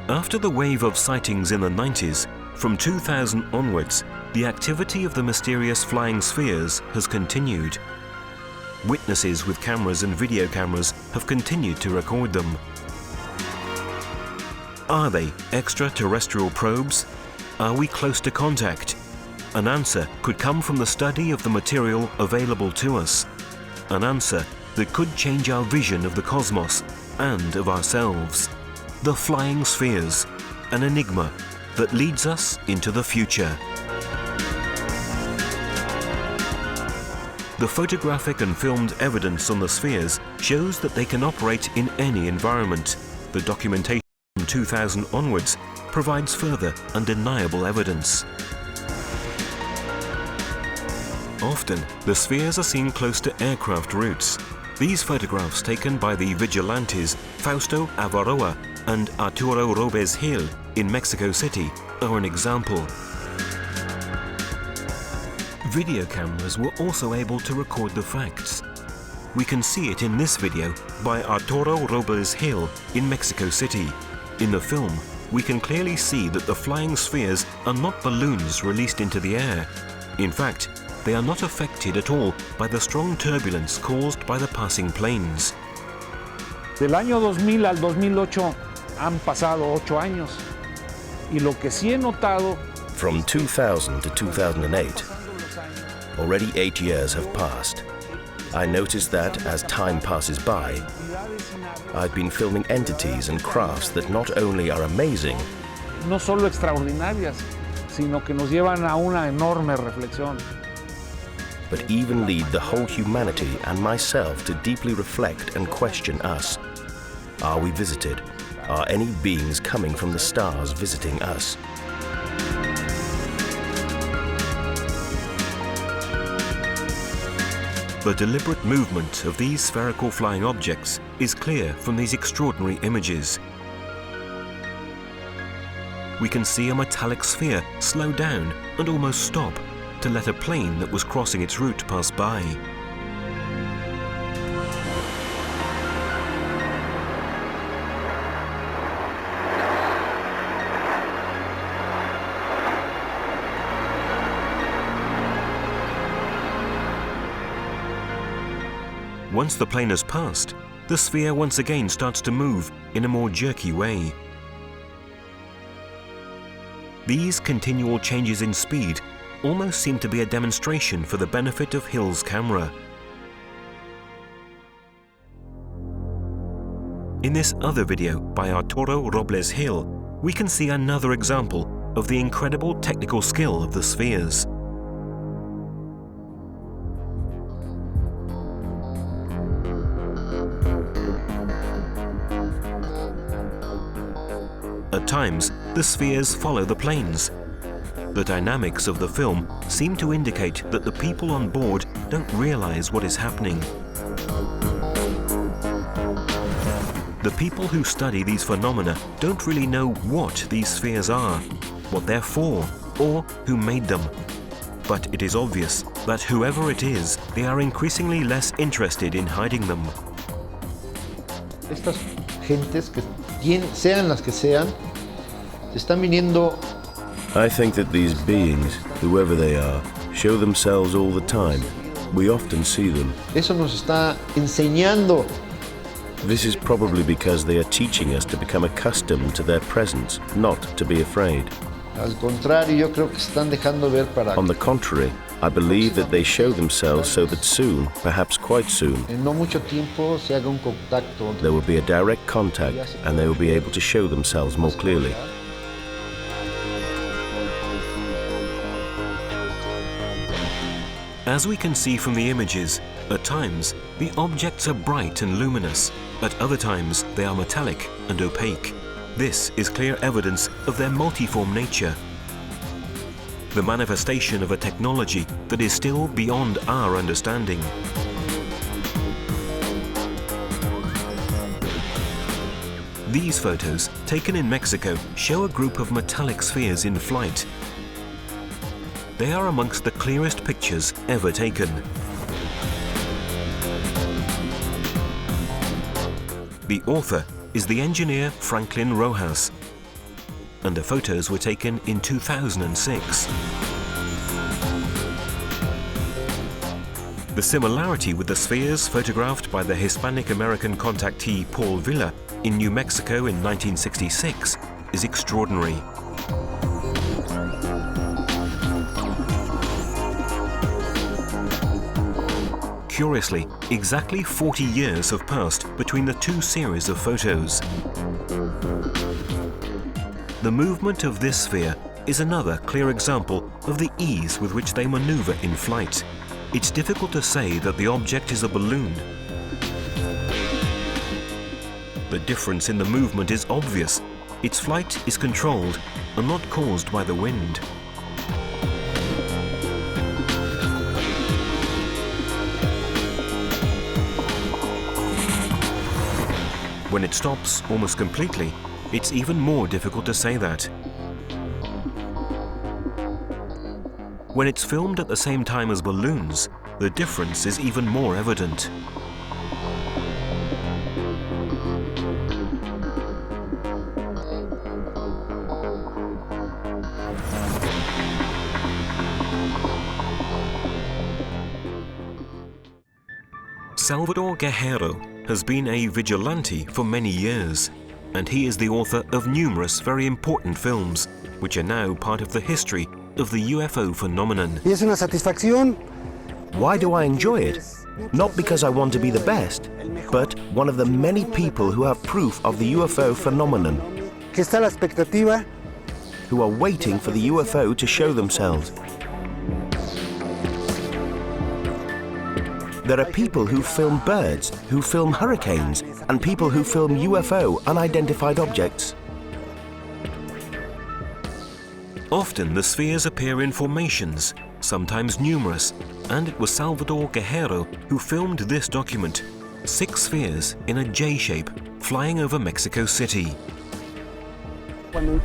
After the wave of sightings in the 90s, from 2000 onwards, the activity of the mysterious flying spheres has continued. Witnesses with cameras and video cameras have continued to record them. Are they extraterrestrial probes? Are we close to contact? An answer could come from the study of the material available to us. An answer that could change our vision of the cosmos and of ourselves. The flying spheres, an enigma that leads us into the future. The photographic and filmed evidence on the spheres shows that they can operate in any environment. The documentation from 2000 onwards provides further undeniable evidence. Often, the spheres are seen close to aircraft routes. These photographs taken by the vigilantes Fausto Avaroa and Arturo Robes Gil in Mexico City are an example. Video cameras were also able to record the facts. We can see it in this video by Arturo Robles Gil in Mexico City. In the film, we can clearly see that the flying spheres are not balloons released into the air. In fact, they are not affected at all by the strong turbulence caused by the passing planes. Del año 2000 al 2008 han pasado 8 años y lo que sí he notado. From 2000 to 2008, already 8 years have passed. I noticed that as time passes by, I've been filming entities and crafts that not only are amazing, No solo extraordinarias, sino que nos llevan a una enorme reflexión. but even lead the whole humanity and myself to deeply reflect and question us. Are we visited? Are any beings coming from the stars visiting us? The deliberate movement of these spherical flying objects is clear from these extraordinary images. We can see a metallic sphere slow down and almost stop to let a plane that was crossing its route pass by. Once the plane has passed, the sphere once again starts to move in a more jerky way. These continual changes in speed almost seem to be a demonstration for the benefit of Gil's camera. In this other video by Arturo Robles Gil, we can see another example of the incredible technical skill of the spheres. At times, the spheres follow the planes. The dynamics of the film seem to indicate that the people on board don't realize what is happening. The people who study these phenomena don't really know what these spheres are, what they're for, or who made them. But it is obvious that whoever it is, they are increasingly less interested in hiding them. Estas gentes, sean las que sean, están viniendo. I think that these beings, whoever they are, show themselves all the time. We often see them. Eso nos está enseñando. This is probably because they are teaching us to become accustomed to their presence, not to be afraid. Al contrario, yo creo que están dejando ver para. On the contrary, I believe that they show themselves so that soon, perhaps quite soon, En no mucho tiempo se haga un contacto. there will be a direct contact and they will be able to show themselves more clearly. As we can see from the images, at times the objects are bright and luminous, at other times they are metallic and opaque. This is clear evidence of their multiform nature. The manifestation of a technology that is still beyond our understanding. These photos, taken in Mexico, show a group of metallic spheres in flight. They are amongst the clearest pictures ever taken. The author is the engineer Franklin Rojas. and the photos were taken in 2006. The similarity with the spheres photographed by the Hispanic-American contactee Paul Villa in New Mexico in 1966 is extraordinary. Curiously, exactly 40 years have passed between the two series of photos. The movement of this sphere is another clear example of the ease with which they maneuver in flight. It's difficult to say that the object is a balloon. The difference in the movement is obvious. Its flight is controlled and not caused by the wind. When it stops almost completely, it's even more difficult to say that. When it's filmed at the same time as balloons, the difference is even more evident. Salvador Guerrero has been a vigilante for many years, and he is the author of numerous very important films, which are now part of the history of the UFO phenomenon. Y es una satisfacción. Why do I enjoy it? Not because I want to be the best, but one of the many people who have proof of the UFO phenomenon, Que está la expectativa. who are waiting for the UFO to show themselves. There are people who film birds, who film hurricanes, and people who film UFO, unidentified objects. Often the spheres appear in formations, sometimes numerous, and it was Salvador Guerrero who filmed this document, 6 spheres in a J shape flying over Mexico City.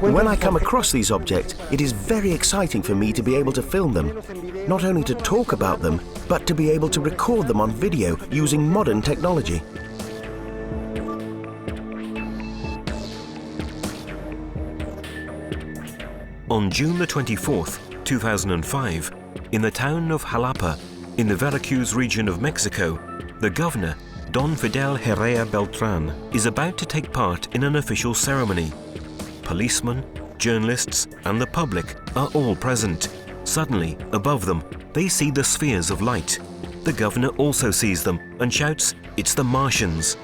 When I come across these objects, it is very exciting for me to be able to film them. Not only to talk about them, but to be able to record them on video using modern technology. On June the 24th, 2005, in the town of Jalapa, in the Veracruz region of Mexico, the governor, Don Fidel Herrera Beltran, is about to take part in an official ceremony. Policemen, journalists, and the public are all present. Suddenly, above them, they see the spheres of light. The governor also sees them and shouts, "It's the Martians!"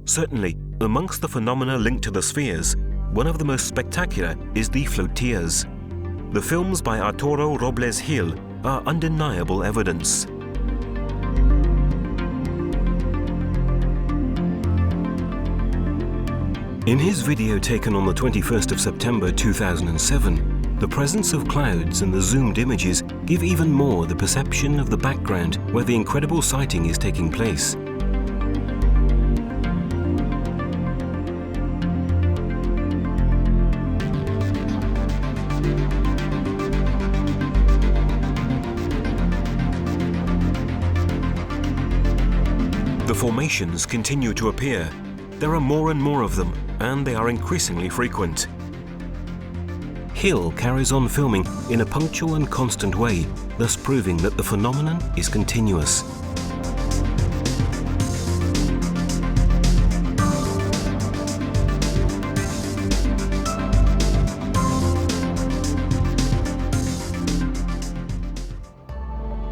Certainly, amongst the phenomena linked to the spheres, one of the most spectacular is the flotillas. The films by Arturo Robles Gil are undeniable evidence. In his video taken on the 21st of September 2007, the presence of clouds and the zoomed images give even more the perception of the background where the incredible sighting is taking place. The formations continue to appear. There are more and more of them, and they are increasingly frequent. Hill carries on filming in a punctual and constant way, thus proving that the phenomenon is continuous.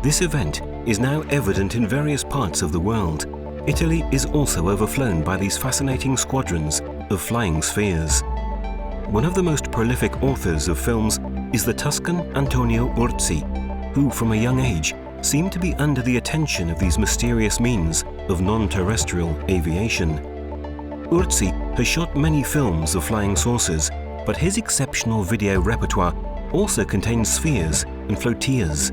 This event is now evident in various parts of the world. Italy is also overflown by these fascinating squadrons of flying spheres. One of the most prolific authors of films is the Tuscan Antonio Urzi, who from a young age seemed to be under the attention of these mysterious means of non-terrestrial aviation. Urzi has shot many films of flying saucers, but his exceptional video repertoire also contains spheres and flotillas.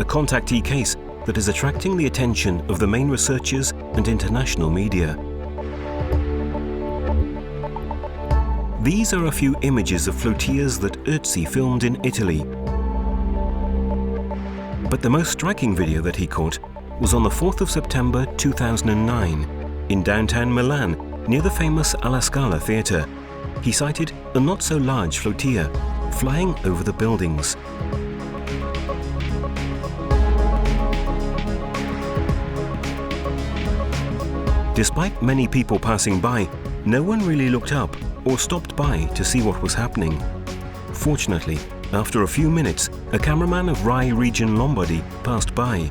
A contactee case that is attracting the attention of the main researchers and international media. These are a few images of flotillas that Urzi filmed in Italy. But the most striking video that he caught was on the 4th of September 2009 in downtown Milan near the famous Alla Scala theatre. He sighted a not-so-large flotilla flying over the buildings. Despite many people passing by, no one really looked up or stopped by to see what was happening. Fortunately, after a few minutes, a cameraman of Rai region Lombardy passed by.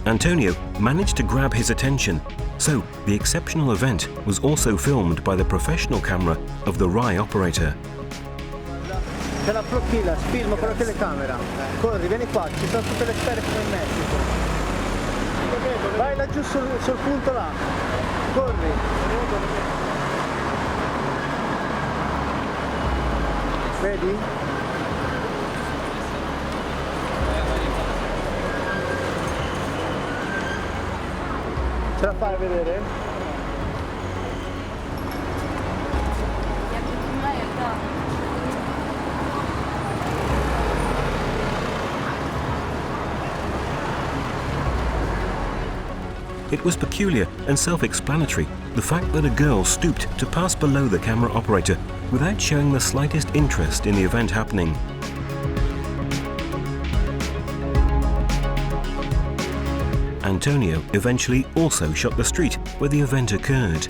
Antonio managed to grab his attention, so the exceptional event was also filmed by the professional camera of the Rai operator. C'è la flotilla, filmo con la telecamera. Corri, vieni qua, ci sono tutte le sfere come in Messico. Vai laggiù sul punto là. Corri. Vedi? Ce la fai a vedere? It was peculiar and self-explanatory, the fact that a girl stooped to pass below the camera operator without showing the slightest interest in the event happening. Antonio eventually also shot the street where the event occurred.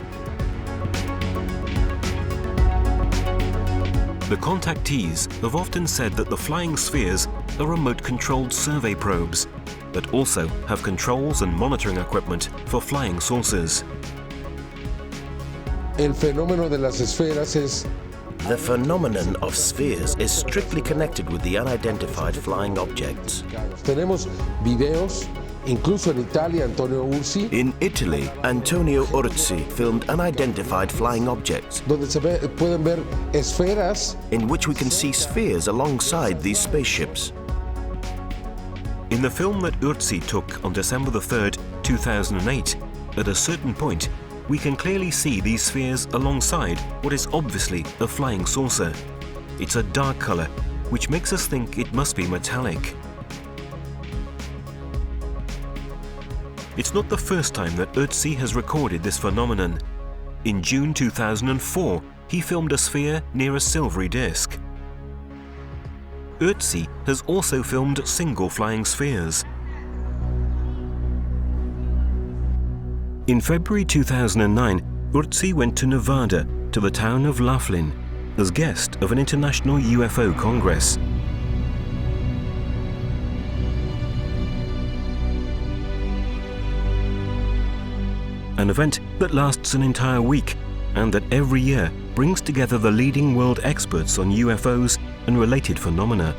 The contactees have often said that the flying spheres are remote-controlled survey probes that also have controls and monitoring equipment for flying saucers. El fenómeno de las esferas es The phenomenon of spheres is strictly connected with the unidentified flying objects. tenemos videos, incluso en Italia, Antonio Urzi, In Italy, Antonio Urzi filmed unidentified flying objects, donde pueden ver esferas in which we can see spheres alongside these spaceships. In the film that Urzi took on December the 3rd, 2008, at a certain point, we can clearly see these spheres alongside what is obviously a flying saucer. It's a dark color, which makes us think it must be metallic. It's not the first time that Urzi has recorded this phenomenon. In June 2004, he filmed a sphere near a silvery disc. Urzi has also filmed single flying spheres. In February 2009, Urzi went to Nevada, to the town of Laughlin, as guest of an international UFO congress. An event that lasts an entire week and that every year brings together the leading world experts on UFOs and related phenomena.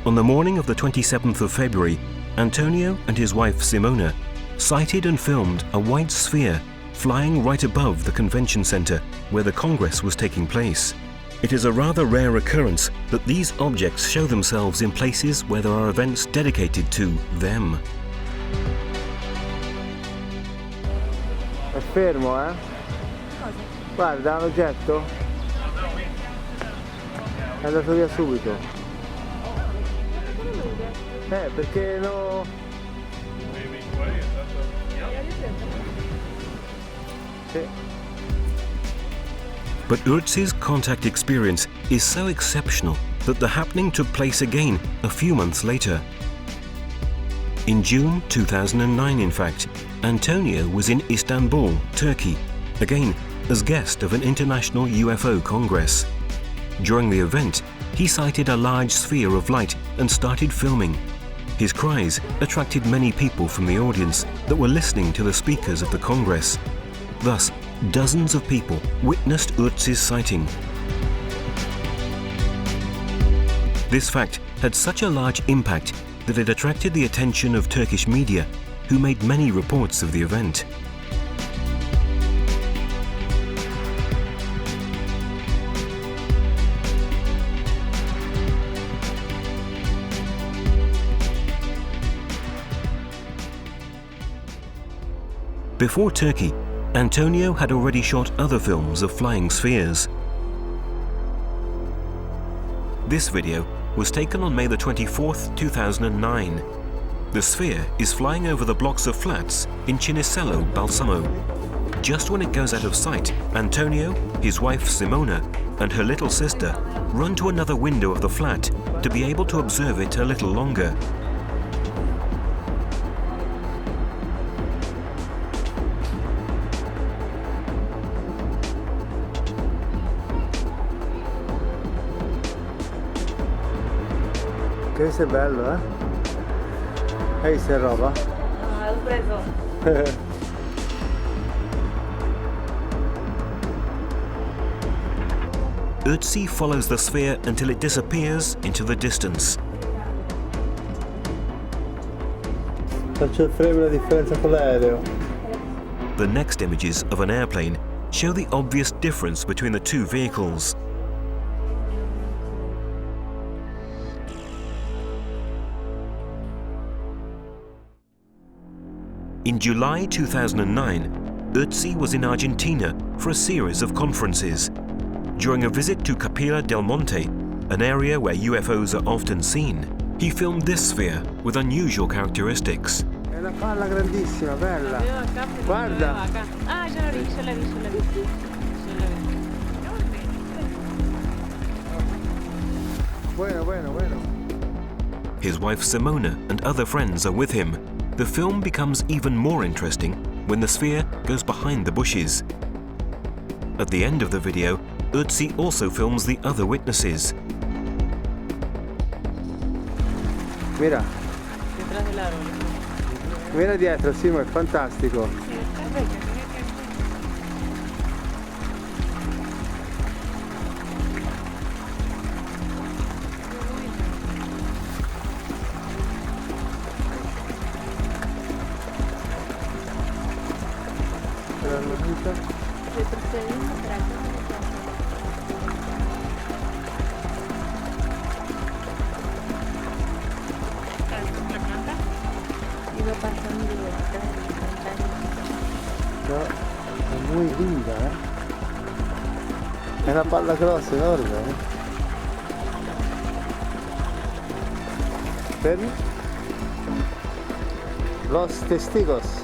On the morning of the 27th of February, Antonio and his wife Simona sighted and filmed a white sphere flying right above the convention center where the Congress was taking place. It is a rather rare occurrence that these objects show themselves in places where there are events dedicated to them. È fermo, eh? Guarda, l'oggetto. È andato via subito. Perché no... Sì. But Urzi's contact experience is so exceptional that the happening took place again a few months later. In June 2009, in fact, Antonio was in Istanbul, Turkey, again as guest of an international UFO congress. During the event, he sighted a large sphere of light and started filming. His cries attracted many people from the audience that were listening to the speakers of the congress. Thus, dozens of people witnessed Urzi's sighting. This fact had such a large impact that it attracted the attention of Turkish media, who made many reports of the event. Before Turkey, Antonio had already shot other films of flying spheres. This video was taken on May the 24th, 2009. The sphere is flying over the blocks of flats in Cinisello, Balsamo. Just when it goes out of sight, Antonio, his wife Simona, and her little sister run to another window of the flat to be able to observe it a little longer. Questo è bello, eh? Hai visto roba? L'ho preso. Ötzi follows the sphere until it disappears into the distance. Faccio il frame la differenza con l'aereo. The next images of an airplane show the obvious difference between the two vehicles. In July 2009, Ötzi was in Argentina for a series of conferences. During a visit to Capilla del Monte, an area where UFOs are often seen, he filmed this sphere with unusual characteristics. È una palla grandissima, bella. Guarda. Ah, ce l'ho visto. Bueno. His wife Simona and other friends are with him. The film becomes even more interesting when the sphere goes behind the bushes. At the end of the video, Ötzi also films the other witnesses. Mira. Detrás del árbol. Mira dietro, Simo, è fantastico. Retrocediendo para acá. La planta iba pasando detrás de la pantalla. No, è muy linda, eh. È una palla grossa, enorme, eh. Vedi? Los testigos.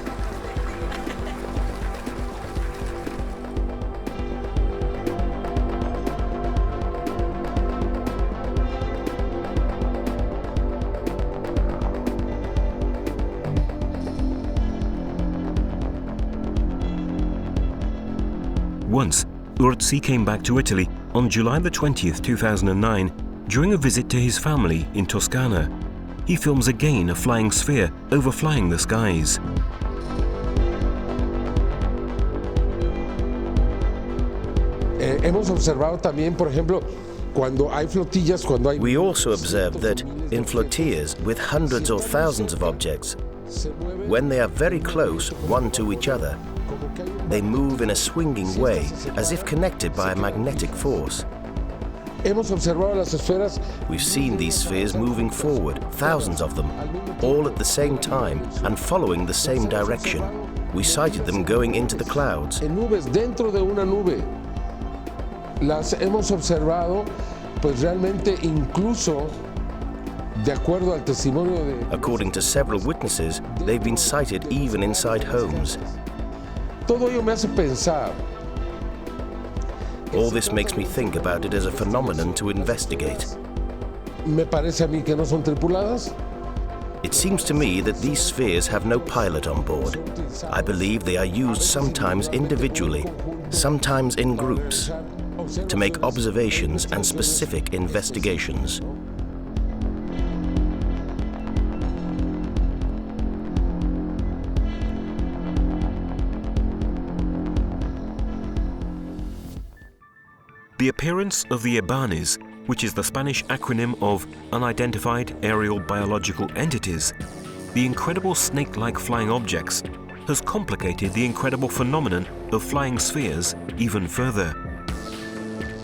Once, Ötzi came back to Italy on July the 20th, 2009, during a visit to his family in Toscana. He films again a flying sphere overflying the skies. Hemos observado también, por ejemplo, cuando hay flotillas, cuando hay... We also observed that in flotillas with hundreds or thousands of objects, when they are very close one to each other, they move in a swinging way, as if connected by a magnetic force. Hemos observado las esferas. We've seen these spheres moving forward, thousands of them, all at the same time and following the same direction. We sighted them going into the clouds. En nubes, dentro de una nube. Las hemos observado, pues realmente incluso, de acuerdo al testimonio de... According to several witnesses, they've been sighted even inside homes. Todo ello me hace pensar. All this makes me think about it as a phenomenon to investigate. Me parece a mí que no son tripuladas. It seems to me that these spheres have no pilot on board. I believe they are used sometimes individually, sometimes in groups, to make observations and specific investigations. The appearance of the EBANES, which is the Spanish acronym of Unidentified Aerial Biological Entities, the incredible snake-like flying objects, has complicated the incredible phenomenon of flying spheres even further.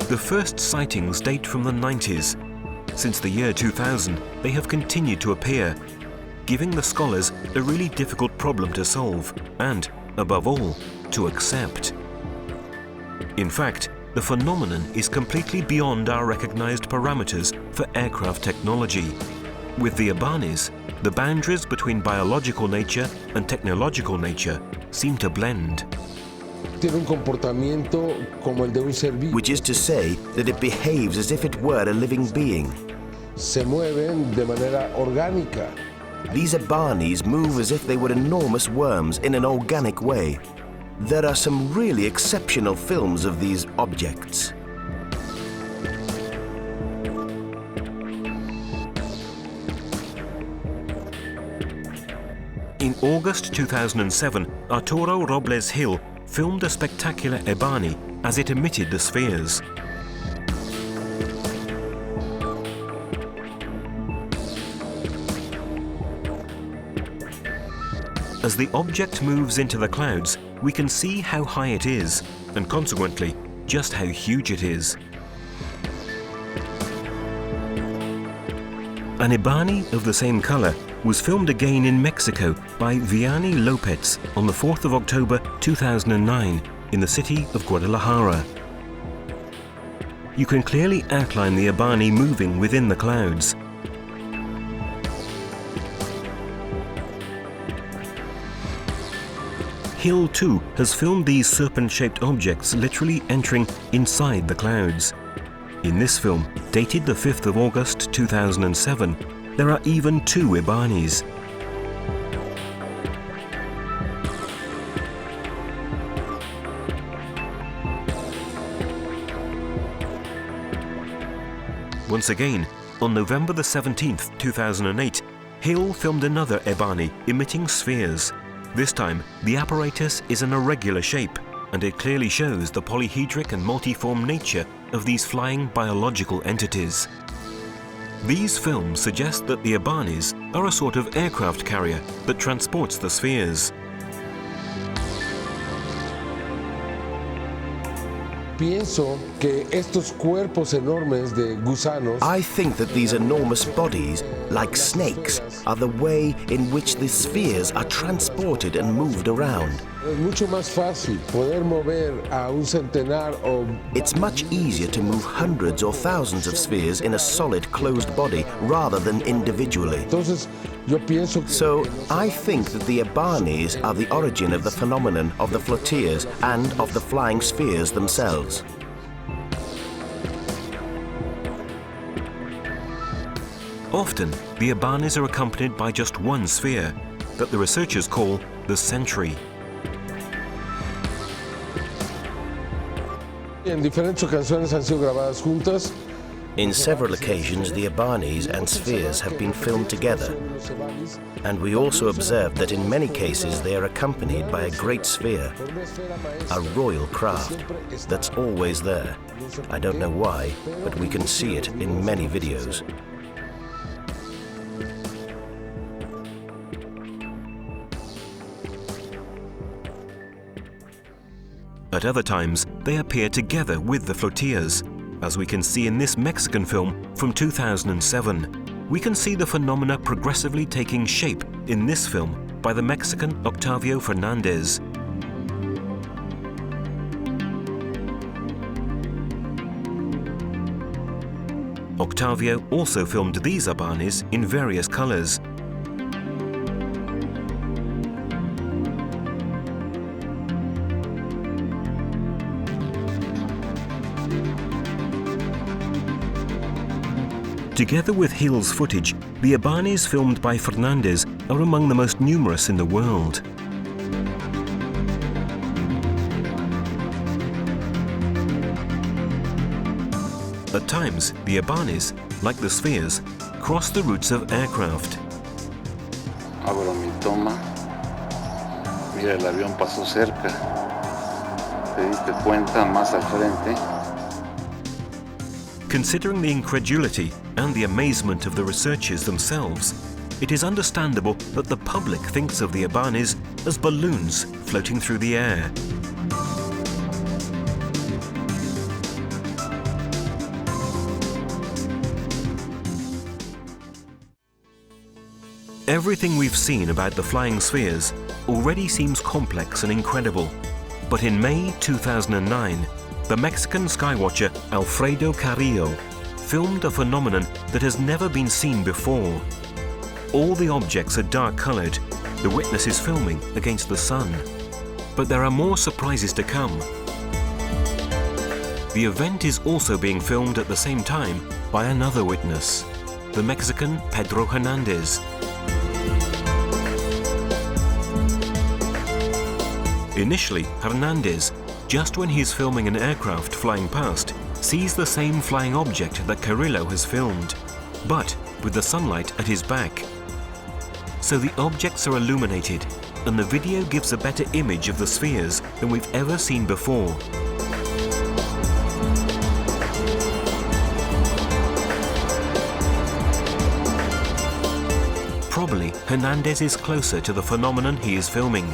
The first sightings date from the 90s. Since the year 2000, they have continued to appear, giving the scholars a really difficult problem to solve and, above all, to accept. In fact, the phenomenon is completely beyond our recognized parameters for aircraft technology. With the Abanis, the boundaries between biological nature and technological nature seem to blend. Tiene un comportamiento como el de un ser vivo. Which is to say that it behaves as if it were a living being. Se mueven de manera orgánica. These Abanis move as if they were enormous worms in an organic way. There are some really exceptional films of these objects. In August 2007, Arturo Robles Hill filmed a spectacular Ebani as it emitted the spheres. As the object moves into the clouds, we can see how high it is, and consequently, just how huge it is. An Ebani of the same color was filmed again in Mexico by Vianney Lopez on the 4th of October 2009 in the city of Guadalajara. You can clearly outline the Ebani moving within the clouds. Hill too has filmed these serpent-shaped objects literally entering inside the clouds. In this film, dated the 5th of August 2007, there are even 2 Ebanis. Once again, on November the 17th, 2008, Hill filmed another Ebani emitting spheres. This time, the apparatus is an irregular shape, and it clearly shows the polyhedric and multiform nature of these flying biological entities. These films suggest that the Ebanis are a sort of aircraft carrier that transports the spheres. Pienso que estos cuerpos enormes de gusanos. I think that these enormous bodies, like snakes, are the way in which the spheres are transported and moved around. Es mucho más fácil poder mover a un centenar o. It's much easier to move hundreds or thousands of spheres in a solid, closed body rather than individually. Entonces, yo pienso que. So, I think that the Ebanis are the origin of the phenomenon of the flotillas and of the flying spheres themselves. Often, the Ebanis are accompanied by just one sphere, that the researchers call the century. En diferentes ocasiones han sido grabadas juntas. In several occasions, the Ebanis and spheres have been filmed together, and we also observed that in many cases they are accompanied by a great sphere, a royal craft that's always there. I don't know why, but we can see it in many videos. At other times, they appear together with the flotillas, as we can see in this Mexican film from 2007. We can see the phenomena progressively taking shape in this film by the Mexican Octavio Fernandez. Octavio also filmed these Ebanis in various colors. Together with Hill's footage, the Ebanis filmed by Fernandez are among the most numerous in the world. At times, the Ebanis, like the spheres, cross the routes of aircraft. Abro mi toma. Mira, el avión pasó cerca. ¿Te diste cuenta? Más al frente. Considering the incredulity and the amazement of the researchers themselves, it is understandable that the public thinks of the Ebanis as balloons floating through the air. Everything we've seen about the flying spheres already seems complex and incredible. But in May 2009, the Mexican skywatcher Alfredo Carrillo filmed a phenomenon that has never been seen before. All the objects are dark-colored. The witness is filming against the sun. But there are more surprises to come. The event is also being filmed at the same time by another witness, the Mexican Pedro Hernandez. Initially, Hernandez, just when he's filming an aircraft flying past, sees the same flying object that Carrillo has filmed, but with the sunlight at his back. So the objects are illuminated, and the video gives a better image of the spheres than we've ever seen before. Probably, Hernandez is closer to the phenomenon he is filming.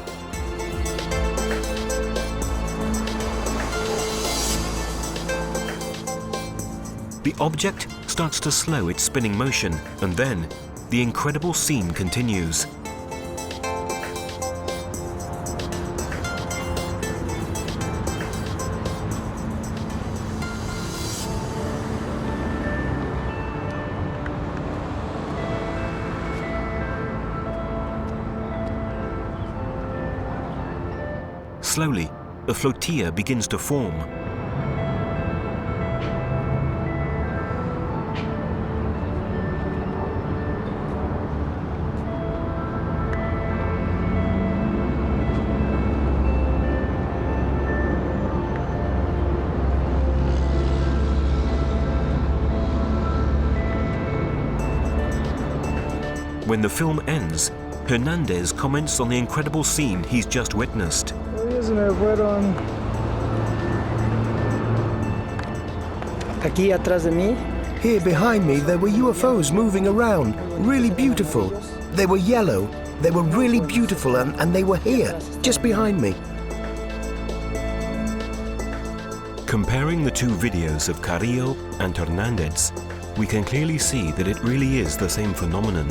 The object starts to slow its spinning motion, and then the incredible scene continues. Slowly, a flotilla begins to form. When the film ends, Hernandez comments on the incredible scene he's just witnessed. Aquí atrás de mí. Here behind me there were UFOs moving around, really beautiful. They were yellow, they were really beautiful, and they were here, just behind me. Comparing the two videos of Carrillo and Hernandez, we can clearly see that it really is the same phenomenon.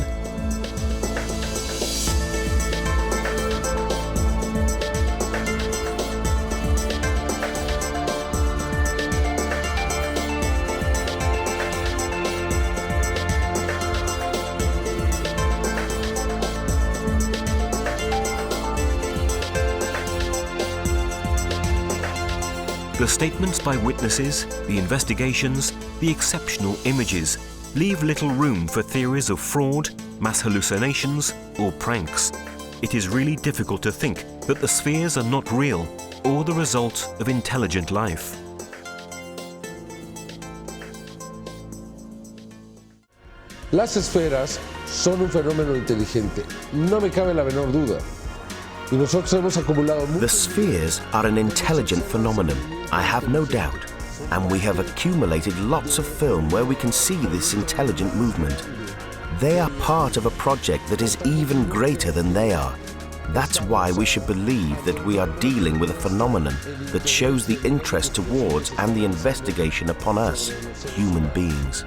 The statements by witnesses, the investigations, the exceptional images leave little room for theories of fraud, mass hallucinations, or pranks. It is really difficult to think that the spheres are not real or the result of intelligent life. Las esferas son un fenómeno inteligente, no me cabe la menor duda. Y nosotros hemos acumulado mucho. The spheres are an intelligent phenomenon, I have no doubt, and we have accumulated lots of film where we can see this intelligent movement. They are part of a project that is even greater than they are. That's why we should believe that we are dealing with a phenomenon that shows the interest towards and the investigation upon us, human beings.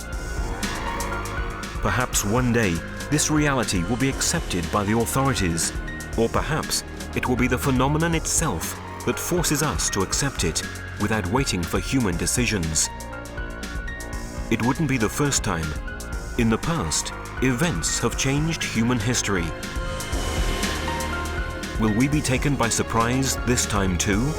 Perhaps one day, this reality will be accepted by the authorities, or perhaps it will be the phenomenon itself that forces us to accept it without waiting for human decisions. It wouldn't be the first time. In the past, events have changed human history. Will we be taken by surprise this time too?